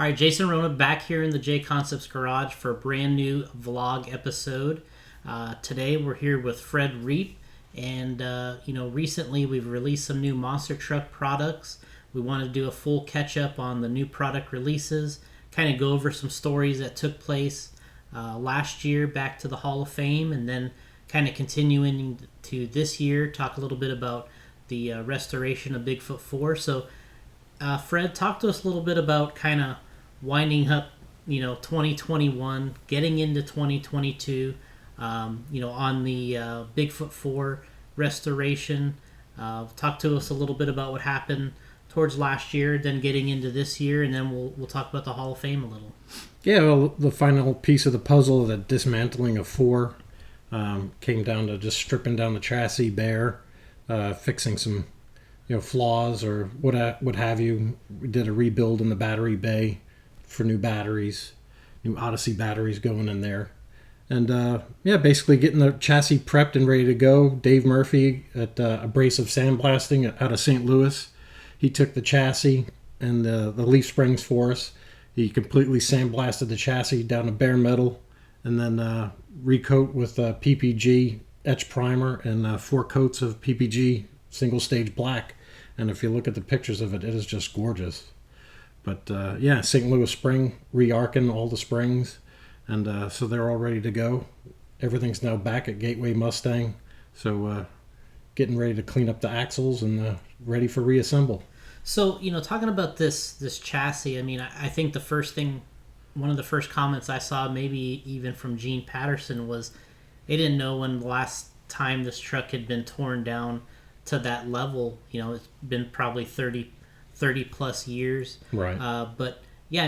All right, Jason Rona back here in the JConcepts garage for a brand new vlog episode. Today we're here with Fred Reep, and recently we've released some new monster truck products. We want to do a full catch up on the new product releases, kind of go over some stories that took place last year back to the Hall of Fame, and then kind of continuing to this year, talk a little bit about the restoration of Bigfoot 4. So Fred, talk to us a little bit about kind of winding up, 2021, getting into 2022, on the Bigfoot 4 restoration. Talk to us a little bit about what happened towards last year, then getting into this year, and then we'll talk about the Hall of Fame a little. Yeah, well, the final piece of the puzzle, the dismantling of 4, came down to just stripping down the chassis bare, fixing some flaws or what have you. We did a rebuild in the battery bay for new batteries, new Odyssey batteries going in there. And basically getting the chassis prepped and ready to go. Dave Murphy at Abrasive Sandblasting out of St. Louis, he took the chassis and the leaf springs for us. He completely sandblasted the chassis down to bare metal and then recoat with PPG etch primer and 4 coats of PPG single stage black. And if you look at the pictures of it, it is just gorgeous. But St. Louis spring, re-arcing all the springs. And so they're all ready to go. Everything's now back at Gateway Mustang. So getting ready to clean up the axles and ready for reassemble. So, talking about this chassis, I think one of the first comments I saw, maybe even from Gene Patterson, was they didn't know when the last time this truck had been torn down to that level. It's been probably 30 plus years. Right. But yeah,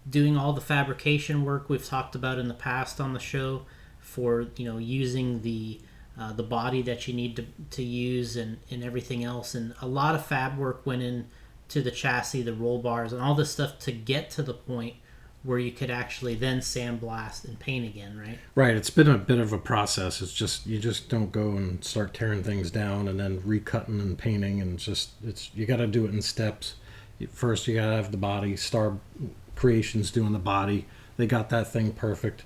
doing all the fabrication work we've talked about in the past on the show for, using the body that you need to use and everything else. And a lot of fab work went into the chassis, the roll bars, and all this stuff to get to the point where you could actually then sandblast and paint again, right? Right. It's been a bit of a process. It's just, you just don't go and start tearing things down and then recutting and painting. And you got to do it in steps. First, you got to have the body. Starr Creations doing the body. They got that thing perfect.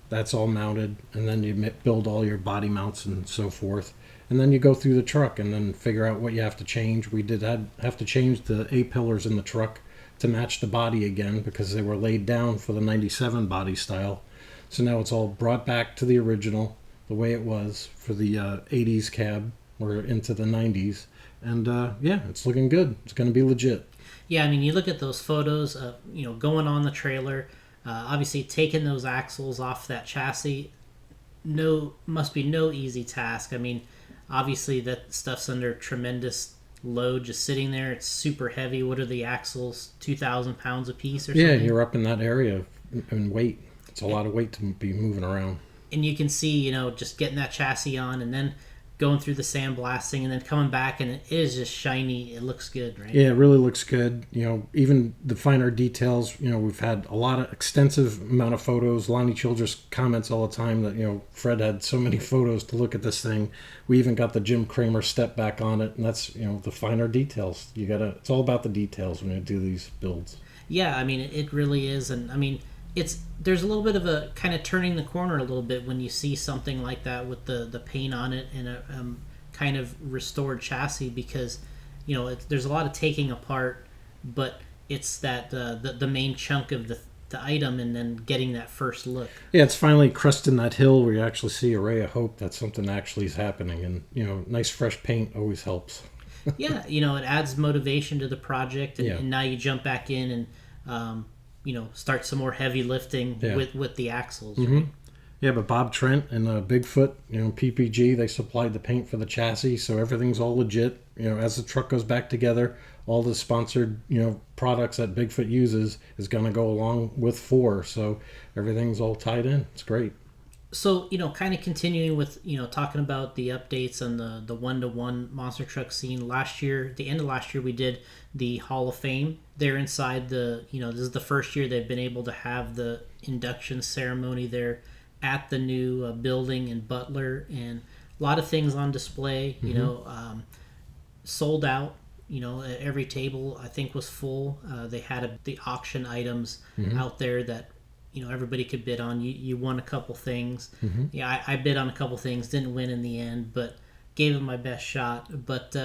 That's all mounted. And then you build all your body mounts and so forth. And then you go through the truck and then figure out what you have to change. We did have to change the A-pillars in the truck to match the body again because they were laid down for the 97 body style. So now it's all brought back to the original, the way it was for the 80s cab or into the 90s. And it's looking good. It's going to be legit. Yeah, you look at those photos of, going on the trailer, obviously taking those axles off that chassis, must be no easy task. Obviously that stuff's under tremendous load just sitting there. It's super heavy. What are the axles? 2,000 pounds a piece or something? Yeah, you're up in that area in weight. It's a lot of weight to be moving around. And you can see, just getting that chassis on and then going through the sandblasting and then coming back, and it is just shiny. It looks good, right? Yeah, it really looks good. Even the finer details, we've had a lot of extensive amount of photos. Lonnie Childress comments all the time that, Fred had so many photos to look at this thing. We even got the Jim Cramer step back on it, and that's, the finer details. It's all about the details when you do these builds. Yeah, it really is. And there's a little bit of a kind of turning the corner a little bit when you see something like that with the paint on it and a kind of restored chassis, because there's a lot of taking apart, but it's that the main chunk of the item and then getting that first look. Yeah, it's finally cresting that hill where you actually see a ray of hope that something actually is happening, and nice fresh paint always helps. Yeah, it adds motivation to the project, and now you jump back in and start some more heavy lifting with the axles. Mm-hmm. Right? Yeah, but Bob Trent and Bigfoot, PPG, they supplied the paint for the chassis, so everything's all legit. As the truck goes back together, all the sponsored, products that Bigfoot uses is going to go along with 4, so everything's all tied in. It's great. So, kind of continuing with, talking about the updates on the one-to-one monster truck scene. Last year, the end of last year, we did the Hall of Fame. They're inside this is the first year they've been able to have the induction ceremony there at the new building in Butler, and a lot of things on display, sold out, every table I think was full. They had the auction items out there that everybody could bid on. You won a couple things. Yeah, I bid on a couple things, didn't win in the end, but gave it my best shot. But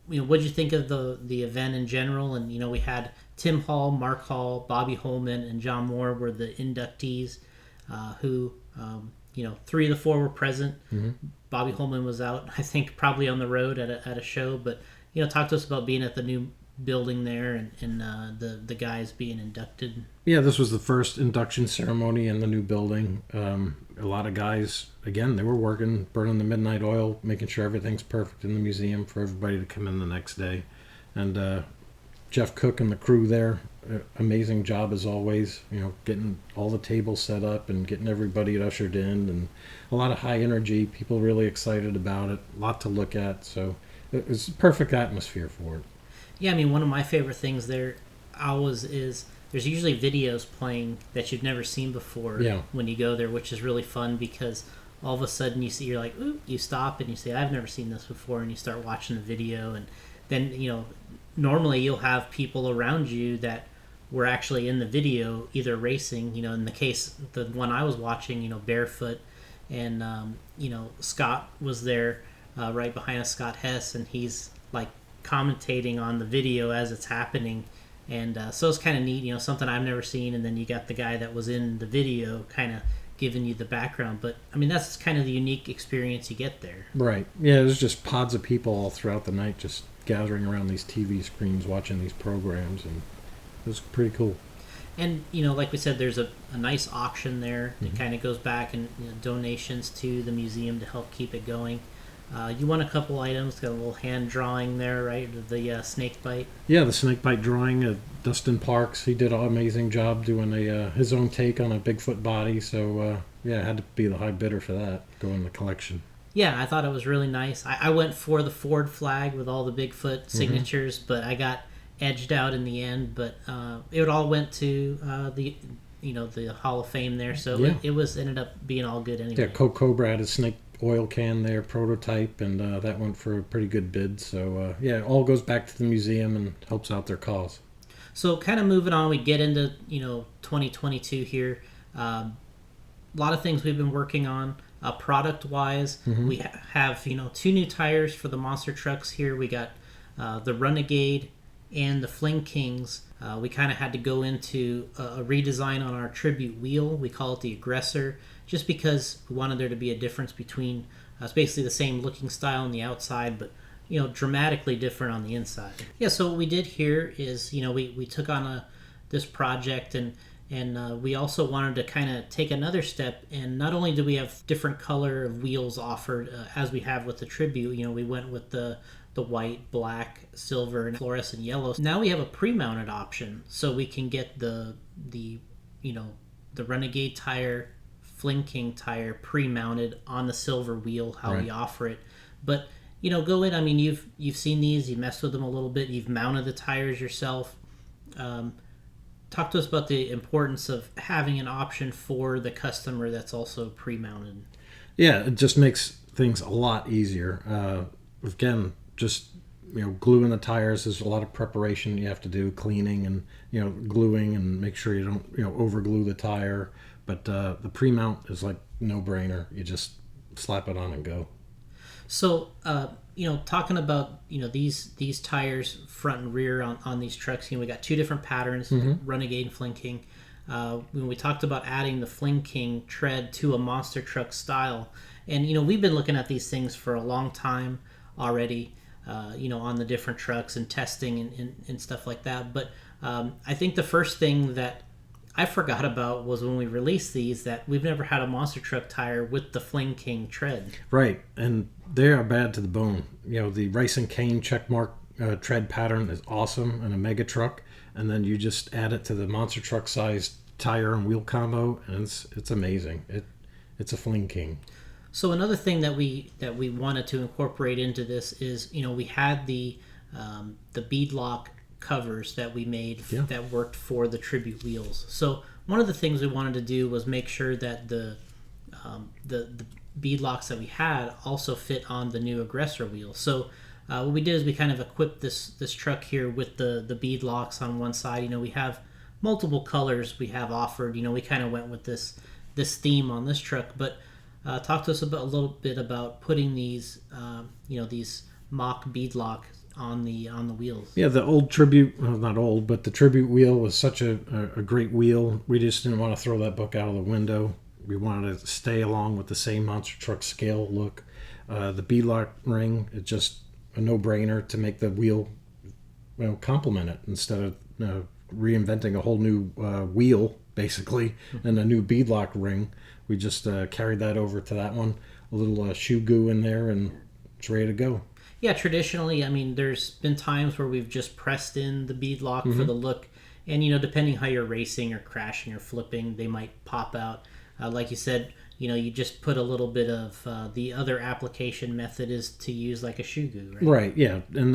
what'd you think of the event in general? And we had Tim Hall, Mark Hall, Bobby Holman, and John Moore were the inductees, who 3 of the 4 were present. Bobby Holman was out, I think, probably on the road at a show. But talk to us about being at the new building there and the guys being inducted. Yeah, this was the first induction ceremony in the new building. A lot of guys, again, they were working, burning the midnight oil, making sure everything's perfect in the museum for everybody to come in the next day. And Jeff Cook and the crew there, amazing job as always, getting all the tables set up and getting everybody ushered in, and a lot of high energy, people really excited about it, a lot to look at, so it was a perfect atmosphere for it. Yeah, one of my favorite things there always is there's usually videos playing that you've never seen before when you go there, which is really fun because all of a sudden you're like, ooh, you stop and you say, I've never seen this before, and you start watching the video, and then, normally you'll have people around you that were actually in the video either racing, in the case, the one I was watching, barefoot, and, Scott was there right behind us, Scott Hess, and he's like commentating on the video as it's happening. And so it's kind of neat, something I've never seen. And then you got the guy that was in the video kind of giving you the background. But, that's kind of the unique experience you get there. Right. Yeah, there's just pods of people all throughout the night just gathering around these TV screens watching these programs. And it was pretty cool. And, like we said, there's a nice auction there that kind of goes back and donations to the museum to help keep it going. You won a couple items, got a little hand drawing there, right? The snake bite. Yeah, the snake bite drawing. Dustin Parks, he did an amazing job doing his own take on a Bigfoot body. So, it had to be the high bidder for that, go in the collection. Yeah, I thought it was really nice. I went for the Ford flag with all the Bigfoot signatures, but I got edged out in the end. But it all went to the Hall of Fame there, so it ended up being all good anyway. Yeah, Coke Cobra had a snake oil can there, prototype, and that went for a pretty good bid. So it all goes back to the museum and helps out their cause. So kind of moving on, we get into 2022 here. A lot of things we've been working on product wise. We have 2 new tires for the monster trucks here. We got the Renegade and the Fling Kings. We kind of had to go into a redesign on our tribute wheel. We call it the Aggressor, just because we wanted there to be a difference between it's basically the same looking style on the outside, but dramatically different on the inside. Yeah, so what we did here is we took on this project, and we also wanted to kind of take another step, and not only do we have different color of wheels offered as we have with the tribute, we went with the white, black, silver, and fluorescent yellow. Now we have a pre-mounted option, so we can get the Renegade tire, Fling King tire pre-mounted on the silver wheel, how we offer it. But go in. You've seen these, you've messed with them a little bit, you've mounted the tires yourself. Talk to us about the importance of having an option for the customer that's also pre-mounted. Yeah, it just makes things a lot easier. Again, just gluing the tires, there's a lot of preparation you have to do, cleaning and gluing, and make sure you don't over glue the tire. But the pre-mount is like no-brainer. You just slap it on and go. So talking about these tires front and rear on these trucks, we got 2 different patterns, Renegade and Fling King. When we talked about adding the Fling King tread to a monster truck style, and we've been looking at these things for a long time already, on the different trucks and testing and stuff like that. But I think the first thing that I forgot about was when we released these, that we've never had a monster truck tire with the Fling King tread. Right, and they are bad to the bone. The Rice and Cane checkmark tread pattern is awesome in a mega truck, and then you just add it to the monster truck sized tire and wheel combo, and it's amazing. It's a Fling King. So another thing that we wanted to incorporate into this is we had the beadlock covers that we made that worked for the tribute wheels. So one of the things we wanted to do was make sure that the beadlocks that we had also fit on the new Aggressor wheel. So what we did is we kind of equipped this truck here with the bead locks on one side. We have multiple colors we have offered. We kind of went with this theme on this truck. But talk to us about a little bit about putting these these mock bead locks on the wheels. Yeah, the old Tribute, well, not old, but the Tribute wheel was such a great wheel. We just didn't want to throw that book out of the window. We wanted to stay along with the same monster truck scale look. The bead lock ring is just a no-brainer to make the wheel complement it instead of reinventing a whole new wheel, basically, and a new bead lock ring. We just carried that over to that one, a little shoe goo in there, and it's ready to go. Yeah, traditionally, there's been times where we've just pressed in the bead lock for the look, and depending how you're racing or crashing or flipping, they might pop out. Like you said, you just put a little bit of the other application method is to use like a shoe goo, right? Right, yeah, and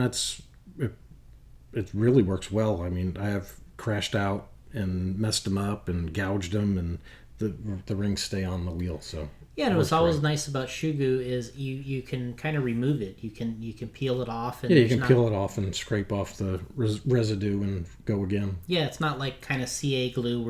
it really works well. I have crashed out and messed them up and gouged them, and the rings stay on the wheel, so... Yeah, and what's always nice about shoe goo is you can kind of remove it. You can peel it off. And you can peel it off and scrape off the residue and go again. Yeah, it's not like kind of CA glue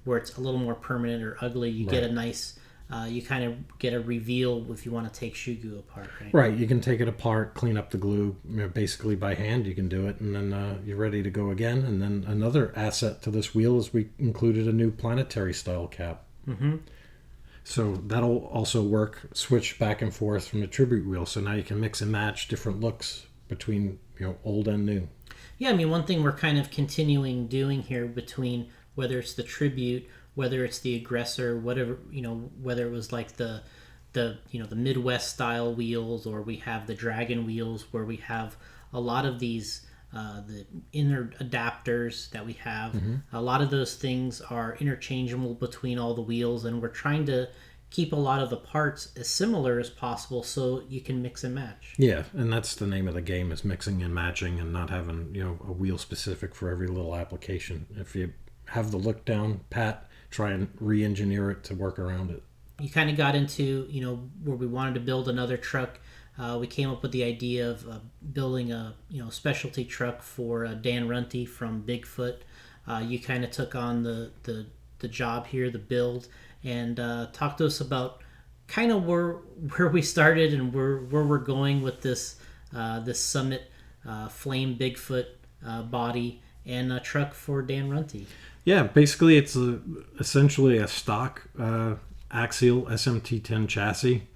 where it's a little more permanent or ugly. You get a nice, you kind of get a reveal if you want to take shoe goo apart, right? Right, you can take it apart, clean up the glue, basically by hand you can do it, and then you're ready to go again. And then another asset to this wheel is we included a new planetary style cap. Mm-hmm. So that'll also work, switch back and forth from the Tribute wheel. So now you can mix and match different looks between old and new. Yeah, one thing we're kind of continuing doing here between whether it's the Tribute, whether it's the Aggressor, whatever, whether it was like the Midwest style wheels, or we have the Dragon wheels where we have a lot of these the inner adapters that we have. A lot of those things are interchangeable between all the wheels, and we're trying to keep a lot of the parts as similar as possible so you can mix and match. Yeah, and that's the name of the game, is mixing and matching and not having a wheel specific for every little application. If you have the look down pat, try and re-engineer it to work around it. You kind of got into where we wanted to build another truck. We came up with the idea of building a specialty truck for Dan Runte from Bigfoot. You kind of took on the job here, the build, and talked to us about kind of where we started and where we're going with this Summit Flame Bigfoot body and a truck for Dan Runte. Yeah, basically it's essentially a stock axial SMT10 chassis.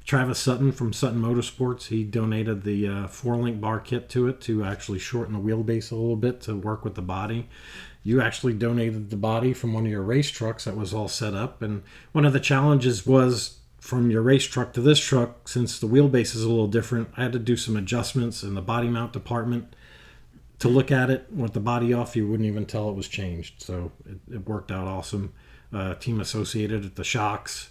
Travis Sutton from Sutton Motorsports, he donated the 4-link bar kit to it to actually shorten the wheelbase a little bit to work with the body. You actually donated the body from one of your race trucks that was all set up. And one of the challenges was from your race truck to this truck, since the wheelbase is a little different, I had to do some adjustments in the body mount department. To look at it with the body off, you wouldn't even tell it was changed. So it worked out awesome. Team Associated at the shocks.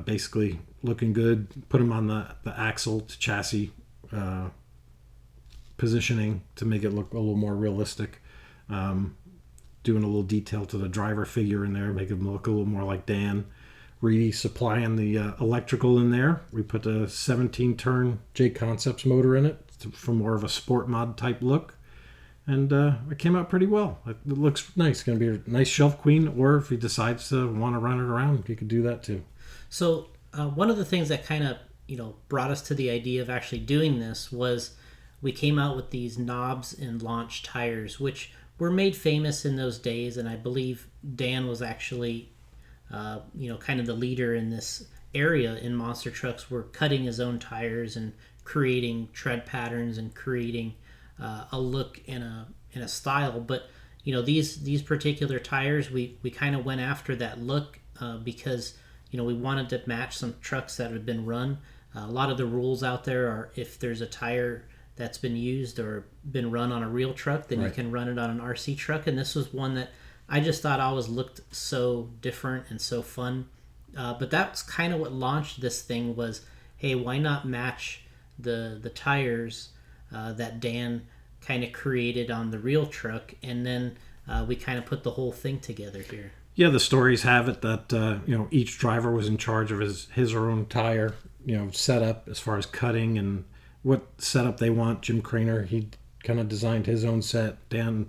Basically looking good, put them on the axle to chassis positioning to make it look a little more realistic, doing a little detail to the driver figure in there, make him look a little more like Dan. Resupplying the electrical in there. We put a 17-turn JConcepts motor in it for more of a sport mod type look, and it came out pretty well. It looks nice. It's going to be a nice shelf queen, or if he decides to want to run it around, he could do that too. So one of the things that kind of brought us to the idea of actually doing this was we came out with these knobs and launch tires, which were made famous in those days, and I believe Dan was actually kind of the leader in this area in monster trucks. Were cutting his own tires and creating tread patterns and creating a look and a style. But these particular tires, we kind of went after that look because we wanted to match some trucks that have been run. A lot of the rules out there are if there's a tire that's been used or been run on a real truck, then right, you can run it on an RC truck. And this was one that I just thought always looked so different and so fun. But that's kind of what launched this thing was, hey, why not match the tires that Dan kind of created on the real truck? And then we kind of put the whole thing together here. Yeah, the stories have it that each driver was in charge of his or own tire setup as far as cutting and what setup they want. Jim Craner, he kind of designed his own set. Dan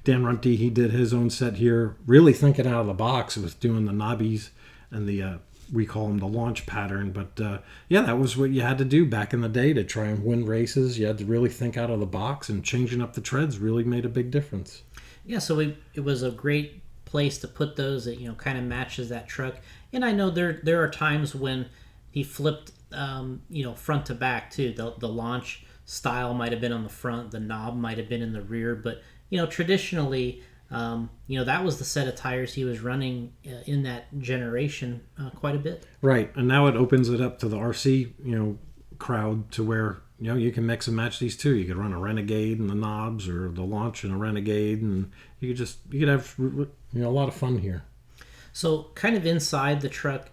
Runte, he did his own set here, really thinking out of the box with doing the knobbies and the, we call them the launch pattern. But yeah, that was what you had to do back in the day to try and win races. You had to really think out of the box, and changing up the treads really made a big difference. Yeah, so it was a great place to put those that, kind of matches that truck. And I know there are times when he flipped, front to back too. The launch style might have been on the front, the knob might have been in the rear, but traditionally, that was the set of tires he was running in that generation quite a bit. Right, and now it opens it up to the RC, crowd, to where you can mix and match these too. You could run a Renegade and the knobs, or the launch and a Renegade, and you could have a lot of fun here. So, kind of inside the truck,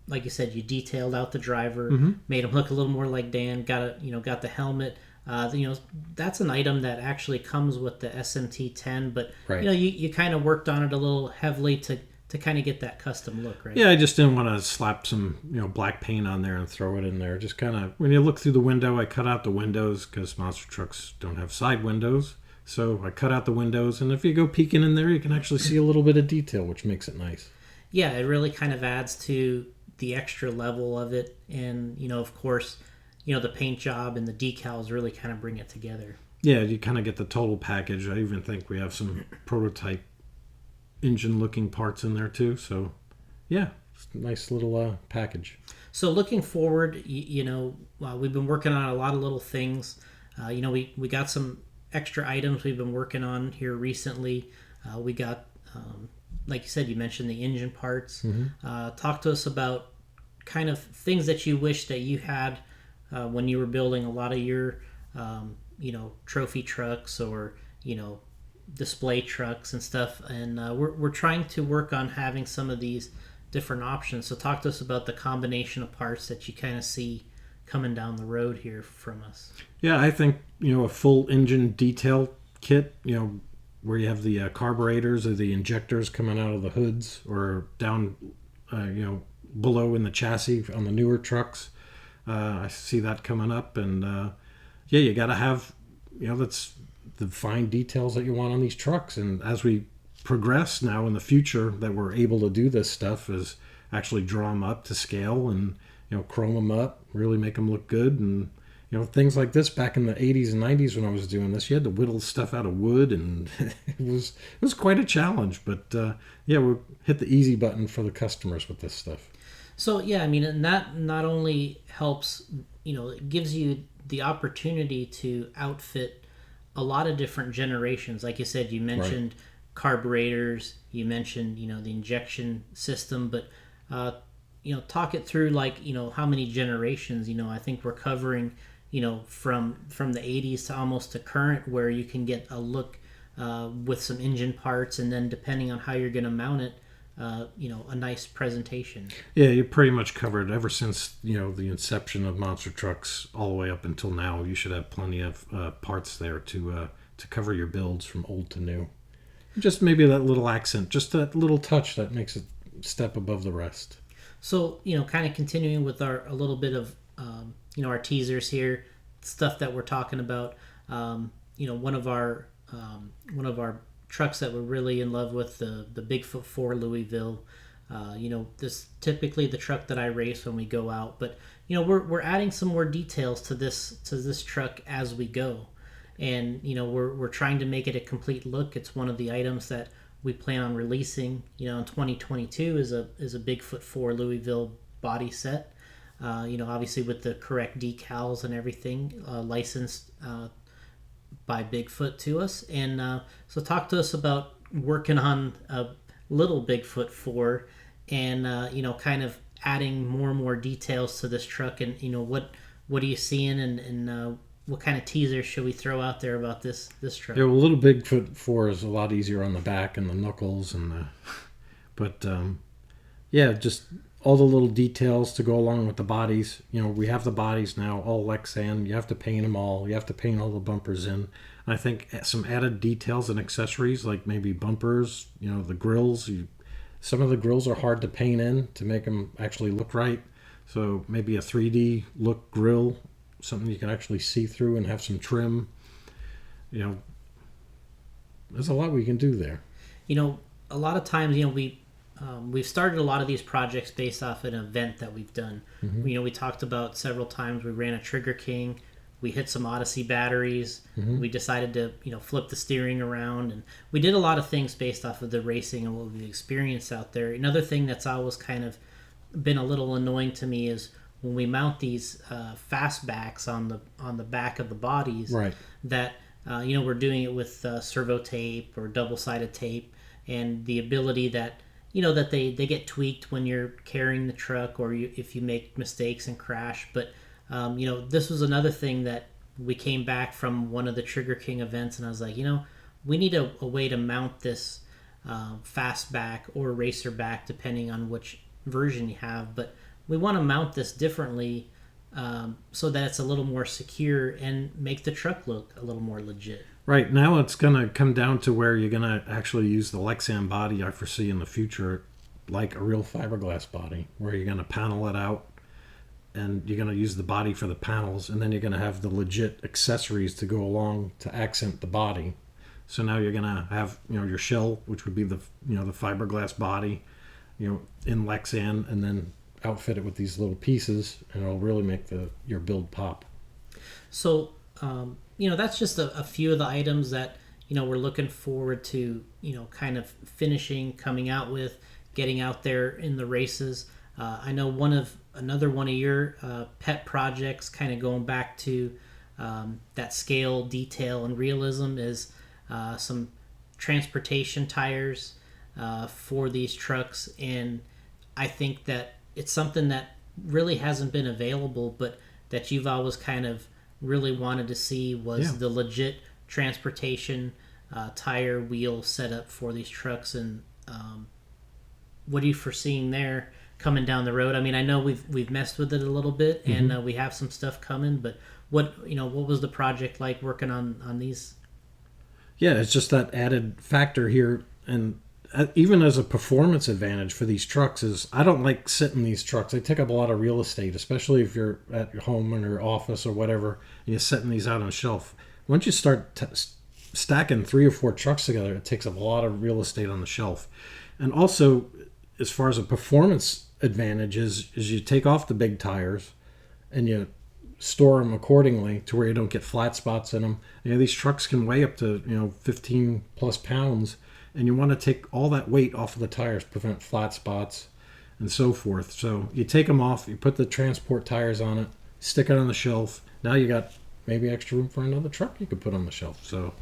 like you said, you detailed out the driver, made him look a little more like Dan. Got the helmet. That's an item that actually comes with the SMT10, but right. you kind of worked on it a little heavily to kind of get that custom look, right? Yeah, I just didn't want to slap some black paint on there and throw it in there. Just kind of, when you look through the window, I cut out the windows because monster trucks don't have side windows, so I cut out the windows, and if you go peeking in there, you can actually see a little bit of detail, which makes it nice. Yeah, it really kind of adds to the extra level of it, and of course, the paint job and the decals really kind of bring it together. Yeah, you kind of get the total package. I even think we have some prototype engine looking parts in there too. So yeah, it's a nice little package. So looking forward, we've been working on a lot of little things. We got some extra items we've been working on here recently. We got, like you said, you mentioned the engine parts. Talk to us about kind of things that you wish that you had when you were building a lot of your, trophy trucks or, display trucks and stuff. And we're trying to work on having some of these different options. So talk to us about the combination of parts that you kind of see coming down the road here from us. Yeah, I think, a full engine detail kit, where you have the carburetors or the injectors coming out of the hoods or down, below in the chassis on the newer trucks. I see that coming up, and you got to have, that's the fine details that you want on these trucks. And as we progress now in the future, that we're able to do this stuff, is actually draw them up to scale and chrome them up, really make them look good. And things like this back in the 80s and 90s when I was doing this, you had to whittle stuff out of wood, and it was quite a challenge. But we hit the easy button for the customers with this stuff. So yeah, I mean, and that not only helps, it gives you the opportunity to outfit a lot of different generations. Like you said, you mentioned carburetors, you mentioned, the injection system, but, talk it through, like, how many generations. I think we're covering, from the 80s to almost to current, where you can get a look with some engine parts, and then depending on how you're going to mount it, a nice presentation. Yeah, you pretty much covered ever since, the inception of monster trucks all the way up until now. You should have plenty of parts there to cover your builds from old to new. Just maybe that little accent, just that little touch that makes it step above the rest. So, kind of continuing with a little bit of, our teasers here, stuff that we're talking about. One of our trucks that we're really in love with, the Bigfoot 4 Louisville. This typically the truck that I race when we go out, but we're adding some more details to this truck as we go, and we're trying to make it a complete look. It's one of the items that we plan on releasing in 2022 is a Bigfoot 4 Louisville body set. Obviously with the correct decals and everything, licensed by Bigfoot to us. And so talk to us about working on a little Bigfoot 4 and kind of adding more and more details to this truck, and what are you seeing, and what kind of teasers should we throw out there about this truck? Yeah, well, little Bigfoot 4 is a lot easier on the back and the knuckles but just all the little details to go along with the bodies. We have the bodies now all Lexan. You have to paint them all. You have to paint all the bumpers in. And I think some added details and accessories, like maybe bumpers, the grills. Some of the grills are hard to paint in to make them actually look right. So maybe a 3D look grill, something you can actually see through and have some trim. There's a lot we can do there. A lot of times, we've started a lot of these projects based off an event that we've done. We talked about several times. We ran a Trigger King. We hit some Odyssey batteries. We decided to, flip the steering around, and we did a lot of things based off of the racing and what we experienced out there. Another thing that's always kind of been a little annoying to me is when we mount these fastbacks on the back of the bodies. Right. That we're doing it with servo tape or double-sided tape, and the ability that that they get tweaked when you're carrying the truck, or if you make mistakes and crash. But this was another thing that we came back from one of the Trigger King events, and I was like, we need a way to mount this fastback or racer back, depending on which version you have. But we want to mount this differently so that it's a little more secure and make the truck look a little more legit. Right, now it's going to come down to where you're going to actually use the Lexan body, I foresee in the future, like a real fiberglass body, where you're going to panel it out, and you're going to use the body for the panels, and then you're going to have the legit accessories to go along to accent the body. So now you're going to have your shell, which would be the the fiberglass body, in Lexan, and then outfit it with these little pieces, and it'll really make your build pop. So that's just a few of the items that we're looking forward to kind of finishing, coming out with, getting out there in the races. I know another one of your pet projects, kind of going back to that scale, detail, and realism, is some transportation tires for these trucks. And I think that it's something that really hasn't been available, but that you've always kind of really wanted to see was the legit transportation tire wheel setup for these trucks. And what are you foreseeing there coming down the road? I mean, I know we've messed with it a little bit, and we have some stuff coming, but what was the project like working on these? Yeah, it's just that added factor here, and even as a performance advantage for these trucks is I don't like sitting these trucks. They take up a lot of real estate, especially if you're at your home or your office or whatever, and you're setting these out on a shelf. Once you start stacking 3 or 4 trucks together, it takes up a lot of real estate on the shelf. And also, as far as a performance advantage is you take off the big tires and you store them accordingly to where you don't get flat spots in them. These trucks can weigh up to 15 plus pounds, and you want to take all that weight off of the tires, prevent flat spots and so forth. So you take them off, you put the transport tires on it, stick it on the shelf. Now you got maybe extra room for another truck you could put on the shelf. So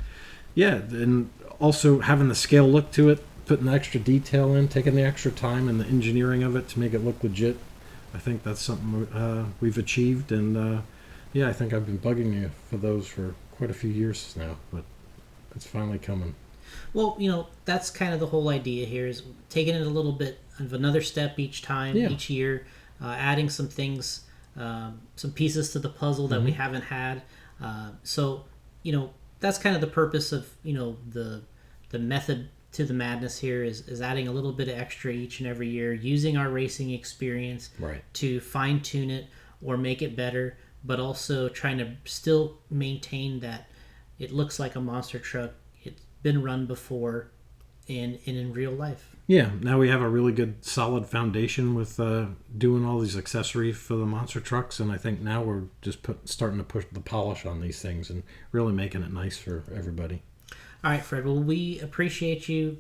yeah, and also having the scale look to it, putting the extra detail in, taking the extra time and the engineering of it to make it look legit. I think that's something we've achieved, and I think I've been bugging you for those for quite a few years now, but it's finally coming. Well, that's kind of the whole idea here, is taking it a little bit of another step each time, each year, adding some things, some pieces to the puzzle that we haven't had. So that's kind of the purpose of, the method to the madness here is adding a little bit of extra each and every year, using our racing experience to fine tune it or make it better, but also trying to still maintain that it looks like a monster truck. It's been run before and in real life. Yeah, now we have a really good solid foundation with doing all these accessories for the monster trucks, and I think now we're just starting to push the polish on these things and really making it nice for everybody. All right, Fred. Well, we appreciate you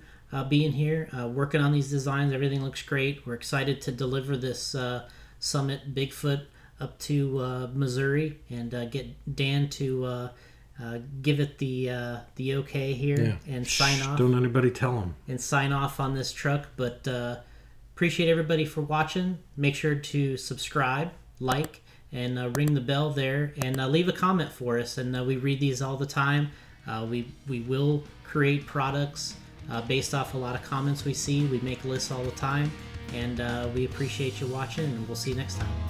being here, working on these designs. Everything looks great. We're excited to deliver this Summit Bigfoot up to Missouri and get Dan to give it the okay here and sign off. Don't anybody tell him. And sign off on this truck. But appreciate everybody for watching. Make sure to subscribe, like, and ring the bell there, and leave a comment for us. And we read these all the time. We will create products based off a lot of comments we see. We make lists all the time, and we appreciate you watching, and we'll see you next time.